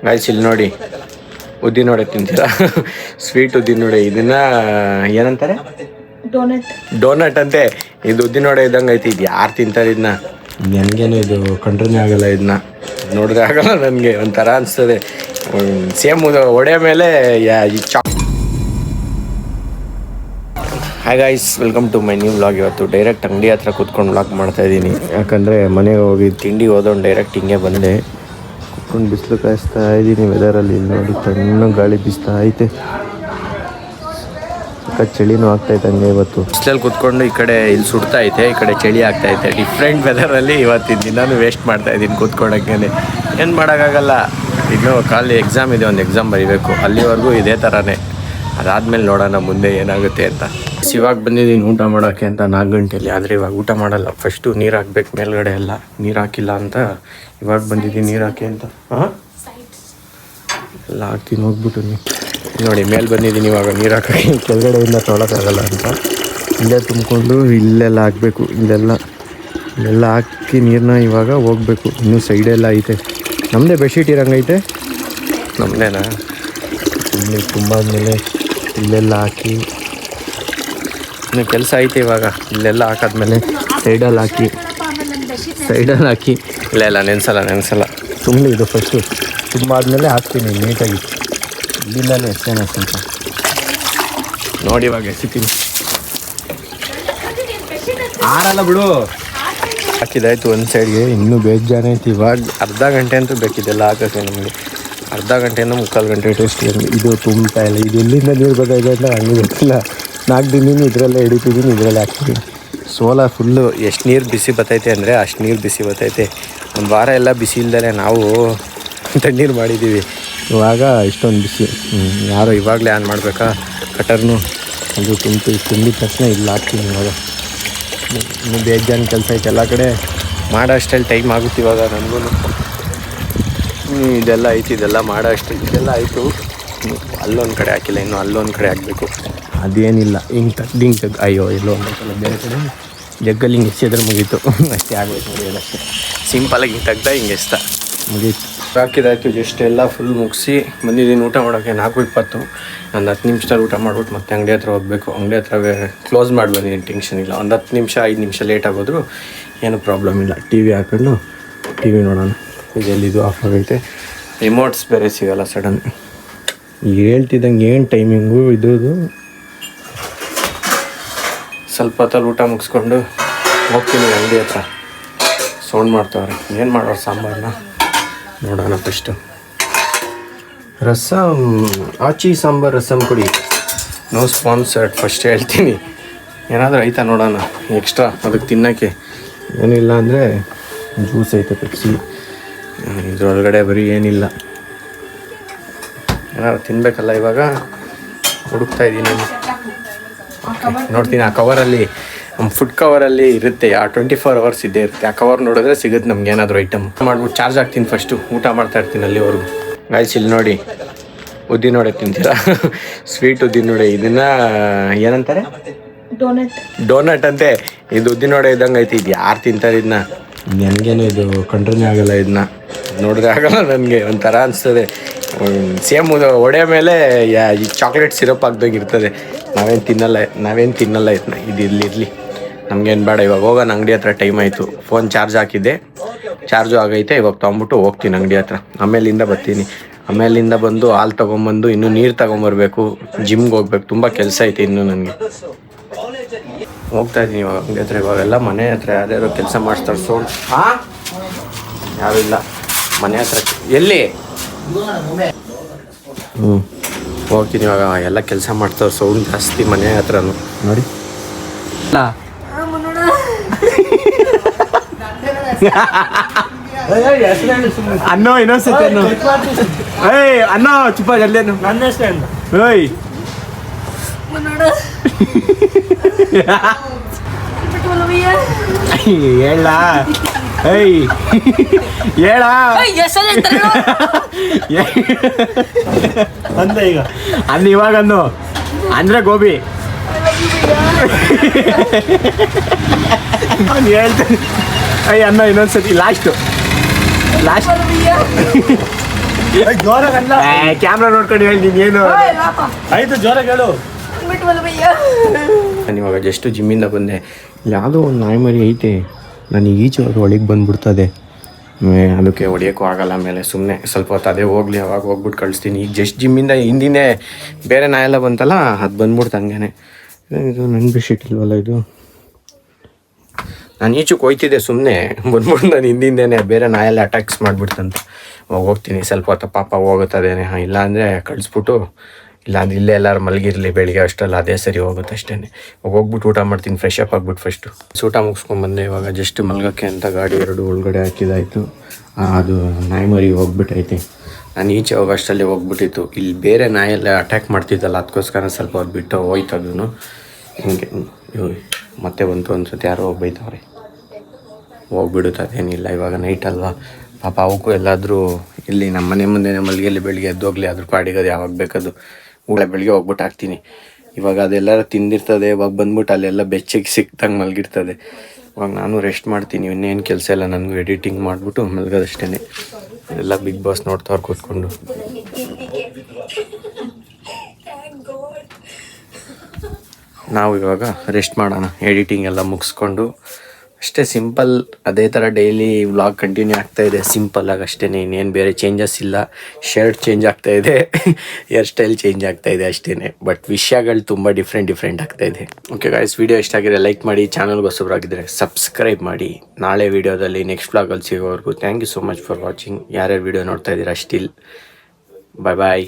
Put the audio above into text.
Guys ಇಲ್ಲಿ ನೋಡಿ, ಉದ್ದಿನ ವಡೆ ತಿಂತೀರಾ? ಸ್ವೀಟ್ ಉದ್ದಿನ ವಡೆ. ಇದನ್ನ ಏನಂತಾರೆ? ಡೋನಟ್ ಅಂತೆ. ಇದು ಉದ್ದಿನ ವಡೆ ಇದ್ದಂಗೆ ಐತಿ. ಇದು ಯಾರು ತಿಂತಾರೆ ಇದನ್ನ? ನನಗೇನು ಇದು ಕಂಟ್ರೋಲ್ ಆಗಲ್ಲ. ಇದನ್ನ ನೋಡಿದ್ರೆ ಆಗಲ್ಲ ನನಗೆ, ಒಂಥರ ಅನಿಸ್ತದೆ. ಸೇಮ್ ವಡೆ ಮೇಲೆ hi guys, welcome to my new vlog. ಇವತ್ತು ಡೈರೆಕ್ಟ್ ಅಂಗಡಿ ಹತ್ರ ಕೂತ್ಕೊಂಡು ವ್ಲಾಗ್ ಮಾಡ್ತಾಯಿದ್ದೀನಿ. ಯಾಕಂದರೆ ಮನೆಗೆ ಹೋಗಿ ತಿಂಡಿ ಹೋದೊಂಡು ಡೈರೆಕ್ಟ್ ಹಿಂಗೆ ಬಂದೆ. ಕೂತ್ಕೊಂಡು ಬಿಸಿಲು ಕಾಯಿಸ್ತಾ ಇದ್ದೀನಿ ವೆದರಲ್ಲಿ. ನೋಡಿ ತಣ್ಣ ಗಾಳಿ ಬೀಸ್ತಾ ಐತೆ, ಚಳಿನೂ ಆಗ್ತಾಯಿತ್ತು ಹಂಗೆ. ಇವತ್ತು ಬಿಸಿಲಲ್ಲಿ ಕೂತ್ಕೊಂಡು ಈ ಕಡೆ ಇಲ್ಲಿ ಸುಡ್ತಾ ಐತೆ, ಈ ಕಡೆ ಚಳಿ ಆಗ್ತಾಯಿದೆ. ಡಿಫ್ರೆಂಟ್ ವೆದರಲ್ಲಿ ಇವತ್ತಿನ ದಿನಾನು ವೇಸ್ಟ್ ಮಾಡ್ತಾಯಿದ್ದೀನಿ ಕೂತ್ಕೊಂಡಂಗೆ. ಏನು ಮಾಡೋಕ್ಕಾಗಲ್ಲ. ಇನ್ನೂ ಖಾಲಿ ಎಕ್ಸಾಮ್ ಇದೆ, ಒಂದು ಎಕ್ಸಾಮ್ ಬರೀಬೇಕು. ಅಲ್ಲಿವರೆಗೂ ಇದೇ ಥರನೇ. ಅದಾದಮೇಲೆ ನೋಡೋಣ ಮುಂದೆ ಏನಾಗುತ್ತೆ ಅಂತ. ಇವಾಗ ಬಂದಿದ್ದೀನಿ ಊಟ ಮಾಡೋಕ್ಕೆ ಅಂತ 4 ಗಂಟೆಯಲ್ಲಿ. ಆದರೆ ಇವಾಗ ಊಟ ಮಾಡಲ್ಲ, ಫಸ್ಟು ನೀರು ಹಾಕ್ಬೇಕು ಮೇಲ್ಗಡೆ ಎಲ್ಲ. ನೀರು ಹಾಕಿಲ್ಲ ಅಂತ ಇವಾಗ ಬಂದಿದ್ದೀನಿ ನೀರು ಹಾಕಿ ಅಂತ. ಹಾಂ, ಎಲ್ಲ ಹಾಕ್ತೀನಿ ಹೋಗ್ಬಿಟ್ಟು. ನೋಡಿ ಮೇಲೆ ಬಂದಿದ್ದೀನಿ ಇವಾಗ ನೀರು ಹಾಕಿ. ಕೆಳಗಡೆಯಿಂದ ತೊಳೋಕ್ಕಾಗಲ್ಲ ಅಂತ ಇಲ್ಲೇ ತುಂಬಿಕೊಂಡು ಇಲ್ಲೆಲ್ಲ ಹಾಕಬೇಕು. ಇಲ್ಲೆಲ್ಲ ಹಾಕಿ ನೀರನ್ನ ಇವಾಗ ಹೋಗ್ಬೇಕು. ಇನ್ನೂ ಸೈಡೆಲ್ಲ ಐತೆ. ನಮ್ಮದೇ ಬೆಡ್ಶೀಟ್ ಇರೋಂಗೈತೆ. ನಮ್ಮದೇನಾ? ಇಲ್ಲಿ ತುಂಬಾದ್ಮೇಲೆ ಇಲ್ಲೆಲ್ಲ ಹಾಕಿ ಇನ್ನು ಕೆಲಸ ಐತೆ ಇವಾಗ. ಇಲ್ಲೆಲ್ಲ ಹಾಕಾದ್ಮೇಲೆ ಸೈಡಲ್ಲಿ ಹಾಕಿ ಇಲ್ಲ ನೆನೆಸಲ್ಲ ಸುಮ್ಮನೆ ಇದು ಫಸ್ಟು ತುಂಬಾದ್ಮೇಲೆ ಹಾಕ್ತೀನಿ ನೀಟಾಗಿ. ಇಲ್ಲಿಂದಲೇ ಎಷ್ಟೇನ ಸ್ವಲ್ಪ ನೋಡಿ ಇವಾಗ ಎಸಿತೀನಿ. ಆರಲ್ಲ ಬಿಡು, ಹಾಕಿದಾಯ್ತು ಒಂದು ಸೈಡ್ಗೆ. ಇನ್ನೂ ಬೇಜಾನೆ ಐತಿ. ಇವಾಗ ಅರ್ಧ ಗಂಟೆ ಅಂತೂ ಬೇಕಿದೆಲ್ಲ ಹಾಕೋಕ್ಕೆ ನಮಗೆ. ಅರ್ಧ ಗಂಟೆಯಿಂದ 3/4 ಗಂಟೆ ಟೇಸ್ಟ್. ಇದು ತುಂಬ್ತಾ ಇಲ್ಲ. ಇದು ಎಲ್ಲಿಂದ ನೀರು ಬರ್ತಾಯಿದೆ ಅಂತ ಹಂಗೆ ಗೊತ್ತಿಲ್ಲ. 4 ದಿನ ಇದರಲ್ಲೇ ಹಿಡಿತಿದ್ದೀನಿ, ಇದರಲ್ಲೇ ಹಾಕ್ತೀನಿ. ಸೋಲಾರ್ ಫುಲ್ಲು ಎಷ್ಟು ನೀರು ಬಿಸಿ ಬರ್ತೈತೆ ಅಂದರೆ ಅಷ್ಟು ನೀರು ಬಿಸಿ ಬರ್ತೈತೆ. ಒಂದು ವಾರ ಎಲ್ಲ ಬಿಸಿ ಇಲ್ದೇ ನಾವು ತಣ್ಣೀರು ಮಾಡಿದ್ದೀವಿ. ಇವಾಗ ಇಷ್ಟೊಂದು ಬಿಸಿ. ಯಾರೋ ಇವಾಗಲೇ ಆನ್ ಮಾಡಬೇಕಾ ಕಟರ್ನು? ಅದು ತುಂಬಿದ ತಕ್ಷಣ ಇಲ್ಲಿ ಹಾಕ್ತೀನಿ. ಇವಾಗ ಇನ್ನೂ ಬೇಜಾನ್ ಕೆಲಸ ಐತೆ ಎಲ್ಲ ಕಡೆ. ಮಾಡೋ ಅಷ್ಟಲ್ಲಿ ಟೈಮ್ ಆಗುತ್ತೆ ಇವಾಗ ನನಗೂ. ಇದೆಲ್ಲ ಐತಿ, ಇದೆಲ್ಲ ಮಾಡೋ ಅಷ್ಟು ಇದೆಲ್ಲ ಆಯಿತು. ಅಲ್ಲೊಂದು ಕಡೆ ಹಾಕಿಲ್ಲ, ಇನ್ನು ಅಲ್ಲೊಂದು ಕಡೆ ಹಾಕಬೇಕು. ಅದೇನಿಲ್ಲ, ಹಿಂಗೆ ತೆಗ್ದು ಅಯ್ಯೋ ಎಲ್ಲೋ ಒಂದಲ್ಲ ಬೇರೆ ಕಡೆ ಜಗ್ಗಲ್ಲಿ ಹಿಂಗೆ ಎಸೆದ್ರೆ ಮುಗೀತು. ಅಷ್ಟೇ ಆಗೋಯ್ತು ನೋಡಿ. ಅದಷ್ಟೇ ಸಿಂಪಲಾಗಿ ಹಿಂಗೆ ತೆಗ್ದ ಹಿಂಗೆ ಎಸ್ತ ಮುಗೀತು. ಹಾಕಿದಾಯ್ತು. ಜಸ್ಟ್ ಎಲ್ಲ ಫುಲ್ ಮುಗಿಸಿ ಬಂದಿದ್ದೀನಿ ಊಟ ಮಾಡೋಕ್ಕೆ. 4:20. ಒಂದು 10 ನಿಮಿಷದಲ್ಲಿ ಊಟ ಮಾಡ್ಬಿಟ್ಟು ಮತ್ತೆ ಅಂಗಡಿ ಹತ್ರ ಹೋಗಬೇಕು. ಅಂಗಡಿ ಹತ್ರ ಕ್ಲೋಸ್ ಮಾಡಿ ಬಂದಿದ್ದೀನಿ, ಟೆನ್ಷನ್ ಇಲ್ಲ. ಒಂದು 10 ನಿಮಿಷ 5 ನಿಮಿಷ ಲೇಟ್ ಆಗೋದ್ರು ಏನೂ ಪ್ರಾಬ್ಲಮ್ ಇಲ್ಲ. ಟಿ ವಿ ಹಾಕೊಂಡು ಟಿ ವಿ ನೋಡೋಣ. ಇದೆಲ್ಲಿದು ಆಫ್ ಆಗೈತೆ. ರಿಮೋಟ್ಸ್ ಬೇರೆ ಸಿಗೋಲ್ಲ ಸಡನ್. ಈಗ ಹೇಳ್ತಿದ್ದಂಗೆ ಏನು ಟೈಮಿಂಗು ಇದ್ರದ್ದು. ಸ್ವಲ್ಪ ಹೊತ್ತಲ್ಲಿ ಊಟ ಮುಗಿಸ್ಕೊಂಡು ಹೋಗ್ತೀನಿ ಅಂಗಡಿ ಹತ್ರ. ಸೌಂಡ್ ಮಾಡ್ತವ್ರೆ. ಏನು ಮಾಡೋರು ಸಾಂಬಾರನ್ನ ನೋಡೋಣ. ಫಸ್ಟು ರಸಮ್, ಆಚಿ ಸಾಂಬಾರು ರಸಮ್ ಕೊಡಿ. No sponsored. ಫಸ್ಟ್ ಹೇಳ್ತೀನಿ. ಏನಾದರೂ ಐತಾ ನೋಡೋಣ ಎಕ್ಸ್ಟ್ರಾ ಅದಕ್ಕೆ ತಿನ್ನೋಕ್ಕೆ. ಏನಿಲ್ಲ ಅಂದರೆ ಜ್ಯೂಸ್ ಐತೆ, ಪೆಪ್ಸಿ. ಇದರೊಳಗಡೆ ಬರೀ ಏನಿಲ್ಲ, ಏನಾದ್ರು ತಿನ್ನಬೇಕಲ್ಲ. ಇವಾಗ ಹುಡುಕ್ತಾ ಇದ್ದೀನಿ. ನೋಡ್ತೀನಿ ಆ ಕವರಲ್ಲಿ, ನಮ್ಮ ಫುಡ್ ಕವರಲ್ಲಿ ಇರುತ್ತೆ. 24 hours ಇದ್ದೇ ಇರುತ್ತೆ. ಆ ಕವರ್ ನೋಡಿದ್ರೆ ಸಿಗುತ್ತೆ ನಮ್ಗೆ ಏನಾದರೂ ಐಟಮ್. ಮಾಡ್ಬಿಟ್ಟು ಚಾರ್ಜ್ ಹಾಕ್ತೀನಿ ಫಸ್ಟು. ಊಟ ಮಾಡ್ತಾ ಇರ್ತೀನಿ ಅಲ್ಲಿವರೆಗೂ. ಗಾಯ್ಸ್ ಇಲ್ಲಿ ನೋಡಿ, ಉದ್ದಿನ ವಡೆ ತಿಂತೀರಾ? ಸ್ವೀಟ್ ಉದ್ದಿನ ವಡೆ. ಇದನ್ನ ಏನಂತಾರೆ? ಡೋನಟ್ ಅಂತೆ. ಇದು ಉದ್ದಿನ ವಡೆ ಇದ್ದಂಗೆ ಐತಿ. ಇದು ಯಾರು ತಿಂತಾರೆ ಇದನ್ನ? ನನಗೇನು ಇದು ಕಂಟ್ರೋಲ್ ಆಗಲ್ಲ. ಇದನ್ನ ನೋಡಿದ್ರೆ ಆಗಲ್ಲ ನನಗೆ, ಒಂಥರ ಅನಿಸ್ತದೆ. ಸೇಮ್ ವಡೆ ಮೇಲೆ ಈ ಚಾಕ್ಲೇಟ್ ಸಿರಪ್ ಹಾಕ್ದಂಗೆ ಇರ್ತದೆ. ನಾವೇನು ತಿನ್ನಲ್ಲ ಇದನ್ನ. ಇದು ಇರಲಿ ನಮಗೇನು ಬೇಡ. ಇವಾಗ ಹೋಗೋಣ ಅಂಗಡಿ ಹತ್ರ. ಟೈಮ್ ಆಯಿತು. ಫೋನ್ ಚಾರ್ಜ್ ಹಾಕಿದ್ದೆ, ಚಾರ್ಜು ಆಗೈತೆ. ಇವಾಗ ತೊಗೊಂಬಿಟ್ಟು ಹೋಗ್ತೀನಿ ಅಂಗಡಿ ಹತ್ರ. ಆಮೇಲಿಂದ ಬರ್ತೀನಿ. ಆಮೇಲಿಂದ ಬಂದು ಹಾಲು ತೊಗೊಂಬಂದು ಇನ್ನೂ ನೀರು ತೊಗೊಂಬರ್ಬೇಕು. ಜಿಮ್ಗೆ ಹೋಗ್ಬೇಕು. ತುಂಬ ಕೆಲಸ ಐತೆ ಇನ್ನೂ ನನಗೆ. ಹೋಗ್ತಾ ಇದ್ದೀನಿ ಇವಾಗ ಅಂಗಡಿ ಹತ್ರ. ಇವಾಗೆಲ್ಲ ಮನೆ ಹತ್ರ ಯಾರ್ಯಾರೋ ಕೆಲಸ ಮಾಡಿಸ್ತಾರೆ. ಸೌಂಡ್ ಯಾರೂ ಇಲ್ಲ ಮನೆ ಹತ್ರ. ಎಲ್ಲಿ? ಹೋಗ್ತೀನಿ ಇವಾಗ. ಎಲ್ಲ ಕೆಲಸ ಮಾಡ್ತಾರೆ. ಸೌಂಡ್ ಜಾಸ್ತಿ ಮನೆ ಹತ್ರನು. ನೋಡಿ ಅನ್ನೋ ಇನ್ನೊಂದ್ಸತಿ ಅನ್ನು. ಏಯ್ ಅನ್ನೋ ಚುಪ್ಪ ಜಲ್ಲೇನು. ಏಯ್ ಹೇಳ. ಏಯ್ ಹೇಳ ಅಂದ. ಈಗ ಅಂದ ಇವಾಗ ಅನ್ನು ಅಂದರೆ ಗೋಬಿ ಅವ್ನು ಹೇಳ್ತಾನೆ. ಅಯ್ಯ ಅನ್ನೋ ಇನ್ನೊಂದ್ಸತಿ ಲಾಸ್ಟ್ ಕ್ಯಾಮ್ರಾ ನೋಡ್ಕೊಂಡು ಹೇಳಿ ನೀನೇನು ಆಯ್ತು ಜೋರಾಗಿ ಹೇಳು. ನಾನು ಇವಾಗ ಜಸ್ಟ್ ಜಿಮ್ಮಿಂದ ಬಂದೆ. ಯಾವುದೋ ಒಂದು ನಾಯಿ ಮರಿ ಐತೆ, ನನಗೆ ಈಚೆ ಒಳಗೆ ಬಂದುಬಿಡ್ತದೆ. ಅದಕ್ಕೆ ಹೊಡಿಯೋಕ್ಕೂ ಆಗಲ್ಲ. ಆಮೇಲೆ ಸುಮ್ಮನೆ ಸ್ವಲ್ಪ ಹೊತ್ತು ಅದೇ ಹೋಗಲಿ, ಅವಾಗ ಹೋಗ್ಬಿಟ್ಟು ಕಳಿಸ್ತೀನಿ. ಈಗ ಜಸ್ಟ್ ಜಿಮ್ಮಿಂದ ಹಿಂದಿನೇ ಬೇರೆ ನಾಯೆಲ್ಲ ಬಂತಲ್ಲ, ಅದು ಬಂದ್ಬಿಡ್ತು ಹಂಗೇನೆ. ಇದು ನನ್ನ ಬೆಡ್ಶೀಟ್ ಇಲ್ವಲ್ಲ ಇದು. ನಾನು ಈಚಕ್ಕೆ ಹೋಯ್ತಿದ್ದೆ ಸುಮ್ಮನೆ, ಬಂದ್ಬಿಟ್ಟು ನಾನು ಹಿಂದಿಂದೇನೆ ಬೇರೆ ನಾಯೆಲ್ಲ ಅಟ್ಯಾಕ್ಸ್ ಮಾಡಿಬಿಡ್ತಂತೆ. ಹೋಗ್ತೀನಿ ಸ್ವಲ್ಪ ಹೊತ್ತು, ಪಾಪ ಹೋಗುತ್ತದೇನೆ. ಇಲ್ಲಾಂದರೆ ಕಳಿಸ್ಬಿಟ್ಟು, ಇಲ್ಲಾಂದ್ರೆ ಇಲ್ಲೇ ಎಲ್ಲರೂ ಮಲಗಿರಲಿ ಬೆಳಿಗ್ಗೆ ಅಷ್ಟಲ್ಲ, ಅದೇ ಸರಿ ಹೋಗುತ್ತೆ ಅಷ್ಟೇ. ಹೋಗ್ಬಿಟ್ಟು ಊಟ ಮಾಡ್ತೀನಿ, ಫ್ರೆಶ್ ಅಪ್ ಆಗಿಬಿಟ್ಟು ಫಸ್ಟು. ಊಟ ಮುಗಿಸ್ಕೊಂಡ್ಬಂದೆ. ಇವಾಗ ಜಸ್ಟ್ ಮಲ್ಗೋಕ್ಕೆ ಅಂತ ಗಾಡಿ 2 ಒಳಗಡೆ ಹಾಕಿದಾಯಿತು. ಅದು ನಾಯಿ ಮರಿ ಹೋಗ್ಬಿಟ್ಟೈತೆ. ನಾನು ಈಚೆ ಹೋಗೋಷ್ಟರಲ್ಲಿ ಹೋಗ್ಬಿಟ್ಟಿತ್ತು. ಇಲ್ಲಿ ಬೇರೆ ನಾಯೆಲ್ಲ ಅಟ್ಯಾಕ್ ಮಾಡ್ತಿದ್ದಲ್ಲ, ಅದಕ್ಕೋಸ್ಕರ ಸ್ವಲ್ಪ ಹೊತ್ತು ಬಿಟ್ಟು ಹೋಯ್ತು ಅದನ್ನು. ಹಿಂಗೆ ಮತ್ತೆ ಬಂತು ಅನ್ಸುತ್ತೆ, ಯಾರೋ ಬೈತವ್ರೆ. ಹೋಗ್ಬಿಡುತ್ತೆ, ಅದೇನಿಲ್ಲ. ಇವಾಗ ನೈಟ್ ಅಲ್ವಾ, ಪಾಪ ಅವಕ್ಕೂ ಎಲ್ಲಾದರೂ ಇಲ್ಲಿ ನಮ್ಮ ಮನೆ ಮುಂದೆ ಮಲಗಿಯಲ್ಲಿ ಬೆಳಿಗ್ಗೆ ಎದ್ದೋಗ್ಲಿ, ಅದ್ರ ಪಾಡಿಗೆ ಅದು ಯಾವಾಗ ಬೇಕದು ಊಟ ಬೆಳಿಗ್ಗೆ ಹೋಗ್ಬಿಟ್ಟು ಹಾಕ್ತೀನಿ. ಇವಾಗ ಅದೆಲ್ಲರೂ ತಿಂದಿರ್ತದೆ. ಇವಾಗ ಬಂದ್ಬಿಟ್ಟು ಅಲ್ಲೆಲ್ಲ ಬೆಚ್ಚಿಗೆ ಸಿಕ್ತಂಗೆ ಮಲಗಿರ್ತದೆ. ಇವಾಗ ನಾನು ರೆಸ್ಟ್ ಮಾಡ್ತೀನಿ. ಇನ್ನೇನು ಕೆಲಸ ಇಲ್ಲ ನನಗೂ, ಎಡಿಟಿಂಗ್ ಮಾಡಿಬಿಟ್ಟು ಮಲಗೋದಷ್ಟೇ. ಎಲ್ಲ ಬಿಗ್ ಬಾಸ್ ನೋಡ್ತವ್ರು ಕೂತ್ಕೊಂಡು. ನಾವು ಇವಾಗ ರೆಸ್ಟ್ ಮಾಡೋಣ, ಎಡಿಟಿಂಗ್ ಎಲ್ಲ ಮುಗಿಸ್ಕೊಂಡು ಅಷ್ಟೇ. ಸಿಂಪಲ್ ಅದೇ ಥರ ಡೈಲಿ ವ್ಲಾಗ್ ಕಂಟಿನ್ಯೂ ಆಗ್ತಾಯಿದೆ, ಸಿಂಪಲ್ಲಾಗಿ ಅಷ್ಟೇ. ಇನ್ನೇನು ಬೇರೆ ಚೇಂಜಸ್ ಇಲ್ಲ. ಶರ್ಟ್ ಚೇಂಜ್ ಆಗ್ತಾಯಿದೆ, ಹೇರ್ ಸ್ಟೈಲ್ ಚೇಂಜ್ ಆಗ್ತಾಯಿದೆ ಅಷ್ಟೇ. ಬಟ್ ವಿಷಯಗಳು ತುಂಬ ಡಿಫ್ರೆಂಟ್ ಆಗ್ತಾಯಿದೆ. ಓಕೆ ಗಾಯ್ಸ್, ವೀಡಿಯೋ ಇಷ್ಟ ಆಗಿದೆ ಲೈಕ್ ಮಾಡಿ, ಚಾನಲ್ಗೆ ಹೊಸಬರಾಗಿದ್ದರೆ ಸಬ್ಸ್ಕ್ರೈಬ್ ಮಾಡಿ. ನಾಳೆ ವೀಡಿಯೋದಲ್ಲಿ ನೆಕ್ಸ್ಟ್ ವ್ಲಾಗಲ್ಲಿ ಸಿಗೋವರೆಗೂ thank you so much for watching. ಯಾರ್ಯಾರು ವೀಡಿಯೋ ನೋಡ್ತಾ ಇದ್ದೀರಾ ಸ್ಟಿಲ್, ಬಾಯ್ ಬಾಯ್.